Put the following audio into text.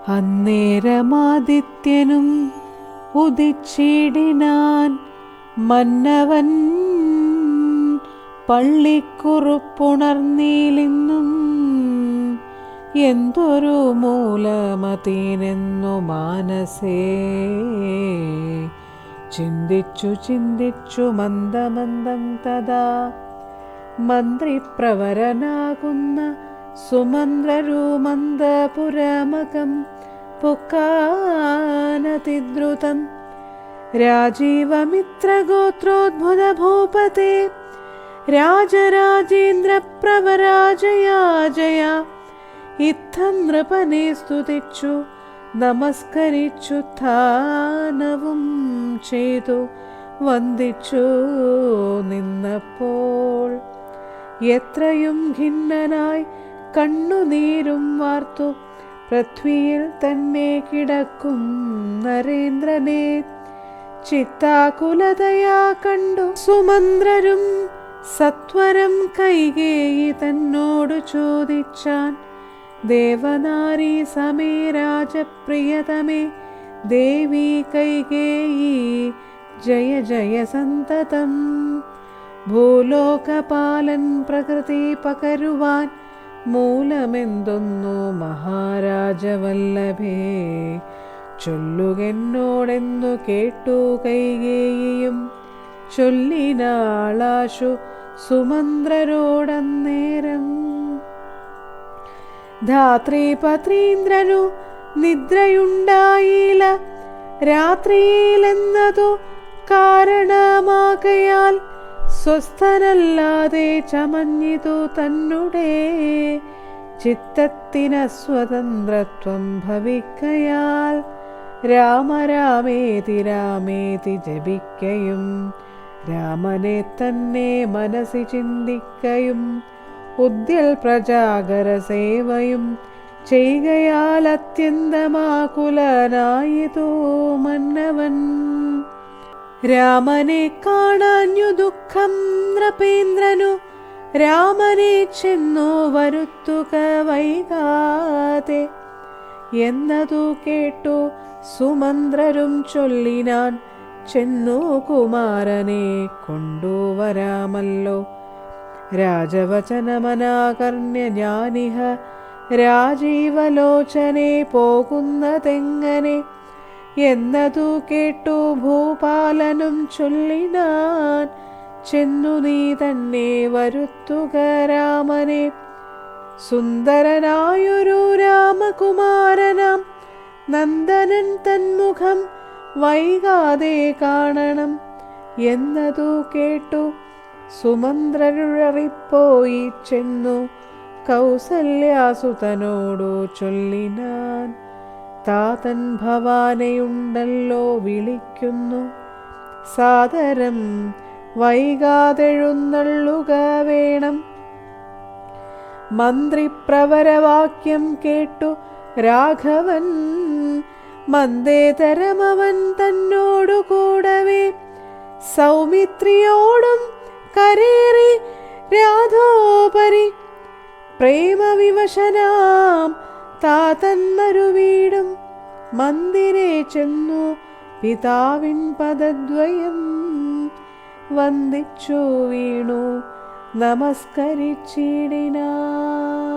അന്നേരമാദിത്യനും ഉദിച്ചിടിനാൻ. മന്നവൻ പള്ളിക്കുറുപ്പുണർന്നീലിന്നും എന്തൊരു മൂലമതീനെന്നു മാനസേ ചിന്തിച്ചു ചിന്തിച്ചു മന്ദമന്ദം തഥാ മന്ത്രിപ്രവരനാകുന്ന സുമന്ത്രരൂമന്തപുരമകം പുക്കാനതിദ്രുതം. രാജീവമിത്രഗോത്രോദ്ഭുത ഭൂപതേ രാജരാജേന്ദ്രപ്രവരാജയാജയ ഇത്തം നൃപനെ സ്തുതിച്ചു നമസ്കരിച്ചു ധാനവും ചെയ്തു വന്ദിച്ചു നിന്നപ്പോൾ എത്രയും ഖിന്നനായി കണ്ണുനീരും വാർത്തു പൃഥ്വിയിൽ തന്നെ കിടക്കും നരേന്ദ്രനെ ചിത്താകുലതയാ കണ്ടു സുമന്ത്രരും സത്വരം കൈകേയി തന്നോടു ചോദിച്ചാൻ. ദേവനാരീ സമേ രാജപ്രിയതമേ ദേവി കൈകേയി ജയ ജയ സന്തതം. ഭൂലോകപാലൻ പ്രകൃതി പകരുവാൻ മൂലമെന്തൊന്നു മഹാരാജവല്ലഭേ ചൊല്ലുകെന്നോടെന്നു കേട്ടു കൈകേയിയും ചൊല്ലിനാളാശു സുമന്ത്രരോടന്നേരം. ധാത്രീപത്രീന്ദ്രനു നിദ്രയുണ്ടായില്ല രാത്രിയിലെന്നതു കാരണമാകയാൽ സ്വസ്ഥനല്ലാതെ ചമഞ്ഞിതു തന്നെ ചിത്തത്തിനസ്വതന്ത്രത്വം ഭവിക്കയാൽ രാമരാമേതി രാമേതി ജപിക്കയും രാമനെ തന്നെ മനസ്സി ചിന്തിക്കയും ഉദ്യൽ പ്രജാകര സേവയും ചെയ്കയാൽ അത്യന്തമാകുലനായിതു മന്നവൻ. രാമനെ കാണാഞ്ഞു ദുഃഖം നൃപേന്ദ്രനു രാമനെ ചെന്നു വരുത്തുക വൈകാതെ എന്നതു കേട്ടു സുമന്ത്രരും ചൊല്ലിനാൻ. ചെന്നു കുമാരനെ കൊണ്ടുവരാമല്ലോ രാജവചനമനാകർണ്യ ഞാനിഹ രാജീവലോചനെ പോകുന്നതെങ്ങനെ എന്നതു കേട്ടു ഭൂപാലനും ചൊല്ലിനാൻ. ചെന്നു നീ തന്നെ വരുത്തുക രാമനെ സുന്ദരനായൊരു രാമകുമാരനാം നന്ദനൻ തന്മുഖം വൈകാതെ കാണണം എന്നതു കേട്ടു സുമന്ത്രരുഴറിപ്പോയി ചെന്നു കൗസല്യാസുതനോടു ചൊല്ലിനാൻ. താതൻ ഭവാനെയുണ്ടല്ലോ വിളിക്കുന്നു സാദരം വൈകാതെഴുന്നള്ളുക വേണം. മന്ത്രിപ്രവരവാക്യം കേട്ടു രാഘവൻ മന്ദേതരമവൻ തന്നോടു കൂടവേ സൗമിത്രിയോടും കരേറി രാധോപരി പ്രേമവിവശനാം താതന്മരുവീടും മന്ദിരേ ചെന്നു പിതാവിൻ പദദ്വയം വന്ദിച്ചു വീണു നമസ്കരിച്ചിടിനാൻ.